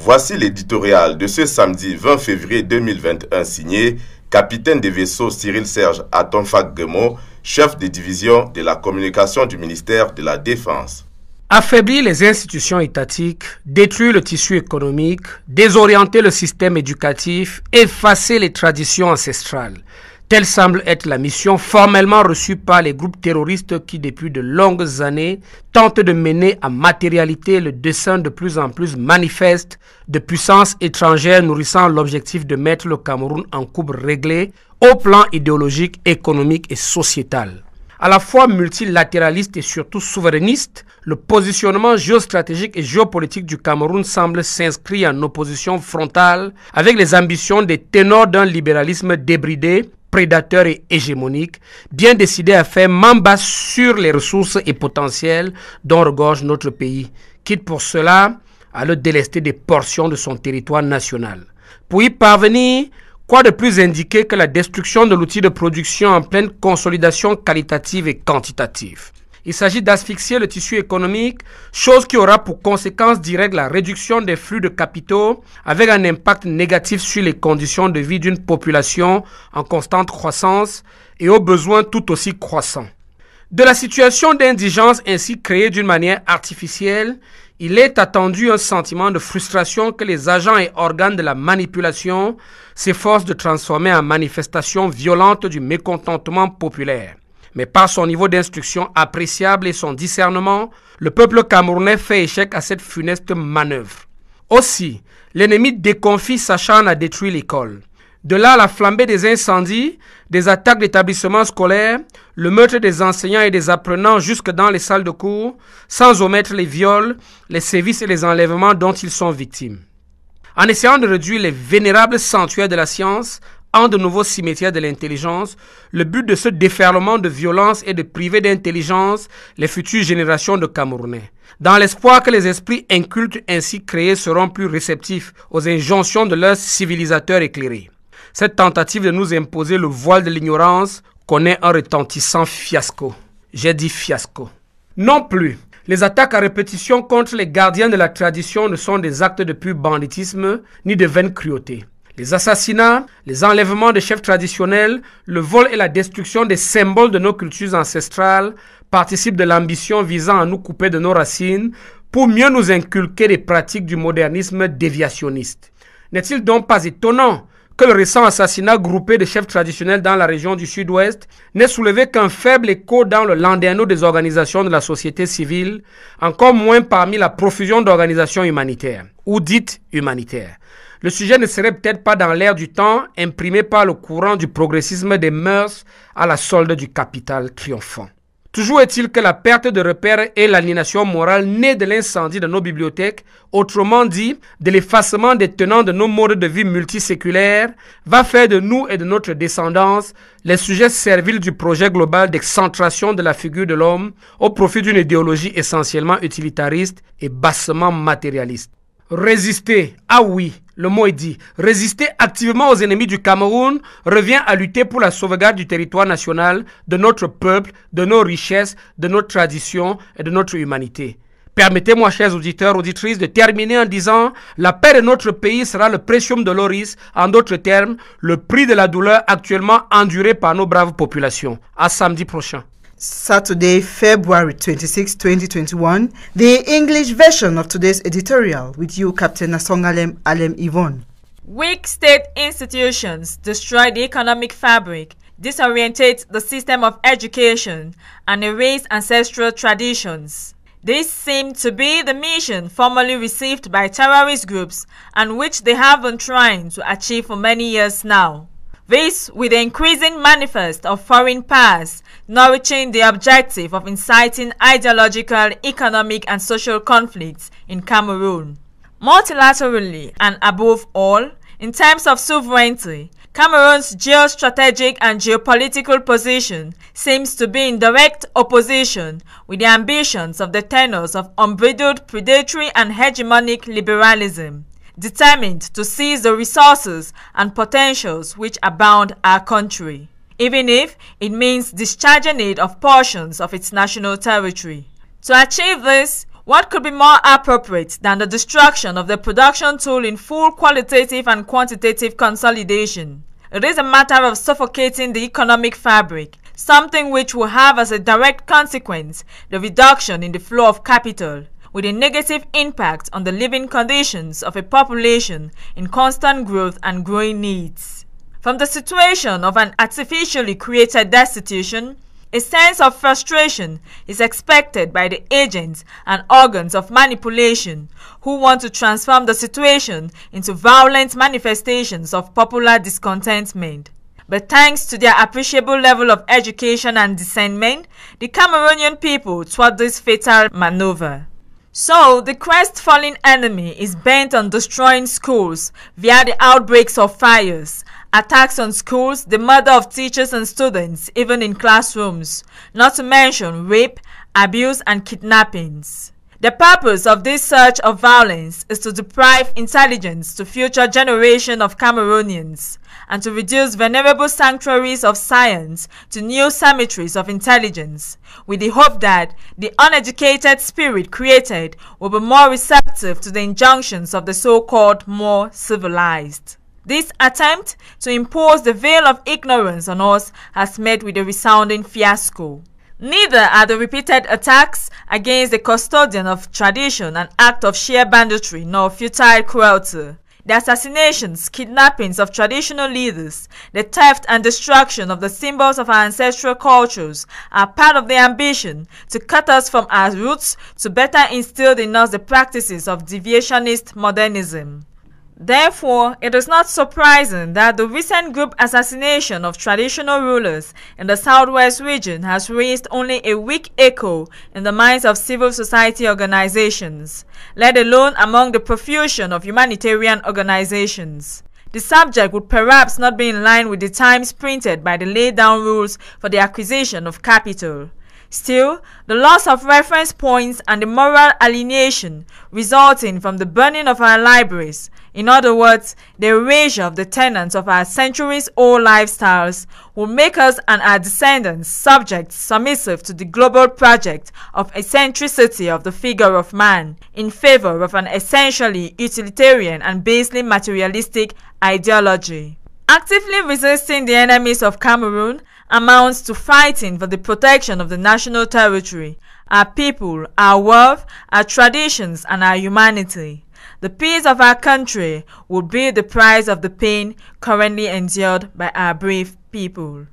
Voici l'éditorial de ce samedi 20 février 2021 signé capitaine des vaisseaux Cyril-Serge Atonfak-Gemo, chef de division de la communication du ministère de la Défense. Affaiblir les institutions étatiques, détruire le tissu économique, désorienter le système éducatif, effacer les traditions ancestrales. Telle semble être la mission formellement reçue par les groupes terroristes qui, depuis de longues années, tentent de mener à matérialité le dessein de plus en plus manifeste de puissances étrangères nourrissant l'objectif de mettre le Cameroun en coupe réglée au plan idéologique, économique et sociétal. À la fois multilatéraliste et surtout souverainiste, le positionnement géostratégique et géopolitique du Cameroun semble s'inscrire en opposition frontale avec les ambitions des ténors d'un libéralisme débridé, prédateur et hégémonique, bien décidé à faire main basse sur les ressources et potentiels dont regorge notre pays, quitte pour cela à le délester des portions de son territoire national. Pour y parvenir, quoi de plus indiqué que la destruction de l'outil de production en pleine consolidation qualitative et quantitative. Il s'agit d'asphyxier le tissu économique, chose qui aura pour conséquence directe la réduction des flux de capitaux avec un impact négatif sur les conditions de vie d'une population en constante croissance et aux besoins tout aussi croissants. De la situation d'indigence ainsi créée d'une manière artificielle, il est attendu un sentiment de frustration que les agents et organes de la manipulation s'efforcent de transformer en manifestation violente du mécontentement populaire. Mais par son niveau d'instruction appréciable et son discernement, le peuple camerounais fait échec à cette funeste manœuvre. Aussi, l'ennemi déconfit s'acharne à détruire l'école. De là la flambée des incendies, des attaques d'établissements scolaires, le meurtre des enseignants et des apprenants jusque dans les salles de cours, sans omettre les viols, les sévices et les enlèvements dont ils sont victimes. En essayant de réduire les vénérables sanctuaires de la science en de nouveaux cimetières de l'intelligence, le but de ce déferlement de violence est de priver d'intelligence les futures générations de Camerounais, dans l'espoir que les esprits incultes ainsi créés seront plus réceptifs aux injonctions de leurs civilisateurs éclairés. Cette tentative de nous imposer le voile de l'ignorance connaît un retentissant fiasco. J'ai dit fiasco. Non plus, les attaques à répétition contre les gardiens de la tradition ne sont des actes de pur banditisme ni de vaine cruauté. Les assassinats, les enlèvements de chefs traditionnels, le vol et la destruction des symboles de nos cultures ancestrales participent de l'ambition visant à nous couper de nos racines pour mieux nous inculquer les pratiques du modernisme déviationniste. N'est-il donc pas étonnant que le récent assassinat groupé de chefs traditionnels dans la région du Sud-Ouest n'ait soulevé qu'un faible écho dans le landerneau des organisations de la société civile, encore moins parmi la profusion d'organisations humanitaires, ou dites humanitaires. Le sujet ne serait peut-être pas dans l'air du temps, imprimé par le courant du progressisme des mœurs à la solde du capital triomphant. Toujours est-il que la perte de repères et l'aliénation morale née de l'incendie de nos bibliothèques, autrement dit, de l'effacement des tenants de nos modes de vie multiséculaires, va faire de nous et de notre descendance les sujets serviles du projet global d'excentration de la figure de l'homme au profit d'une idéologie essentiellement utilitariste et bassement matérialiste. Résister, ah oui, le mot est dit, résister activement aux ennemis du Cameroun revient à lutter pour la sauvegarde du territoire national, de notre peuple, de nos richesses, de nos traditions et de notre humanité. Permettez-moi, chers auditeurs, auditrices, de terminer en disant « La paix de notre pays sera le precium doloris », en d'autres termes, le prix de la douleur actuellement endurée par nos braves populations. À samedi prochain. Saturday, February 26, 2021, the English version of today's editorial with you, Captain Asongalem Alem Yvonne. Weak state institutions destroy the economic fabric, disorientate the system of education, and erase ancestral traditions. This seemed to be the mission formerly received by terrorist groups and which they have been trying to achieve for many years now. This with the increasing manifest of foreign powers, nourishing the objective of inciting ideological, economic and social conflicts in Cameroon. Multilaterally and above all, in terms of sovereignty, Cameroon's geostrategic and geopolitical position seems to be in direct opposition with the ambitions of the tenors of unbridled predatory and hegemonic liberalism, determined to seize the resources and potentials which abound our country, even if it means discharging it of portions of its national territory. To achieve this, What could be more appropriate than the destruction of the production tool in full qualitative and quantitative consolidation? It is a matter of suffocating the economic fabric, something which will have as a direct consequence the reduction in the flow of capital, with a negative impact on the living conditions of a population in constant growth and growing needs. From the situation of an artificially created destitution, a sense of frustration is expected by the agents and organs of manipulation who want to transform the situation into violent manifestations of popular discontentment. But thanks to their appreciable level of education and discernment, the Cameroonian people thwart this fatal maneuver. So, the crestfallen enemy is bent on destroying schools via the outbreaks of fires, attacks on schools, the murder of teachers and students, even in classrooms, not to mention rape, abuse, and kidnappings. The purpose of this surge of violence is to deprive intelligence to future generations of Cameroonians and to reduce venerable sanctuaries of science to new cemeteries of intelligence, with the hope that the uneducated spirit created will be more receptive to the injunctions of the so-called more civilized. This attempt to impose the veil of ignorance on us has met with a resounding fiasco. Neither are the repeated attacks against the custodian of tradition an act of sheer banditry nor futile cruelty. The assassinations, kidnappings of traditional leaders, the theft and destruction of the symbols of our ancestral cultures are part of the ambition to cut us from our roots to better instill in us the practices of deviationist modernism. Therefore, it is not surprising that the recent group assassination of traditional rulers in the southwest region has raised only a weak echo in the minds of civil society organizations, let alone among the profusion of humanitarian organizations. The subject would perhaps not be in line with the times printed by the laid down rules for the acquisition of capital. Still, the loss of reference points and the moral alienation resulting from the burning of our libraries, in other words, the erasure of the tenets of our centuries-old lifestyles, will make us and our descendants subjects submissive to the global project of eccentricity of the figure of man in favor of an essentially utilitarian and basely materialistic ideology. Actively resisting the enemies of Cameroon amounts to fighting for the protection of the national territory, our people, our wealth, our traditions, and our humanity. The peace of our country would be the price of the pain currently endured by our brave people.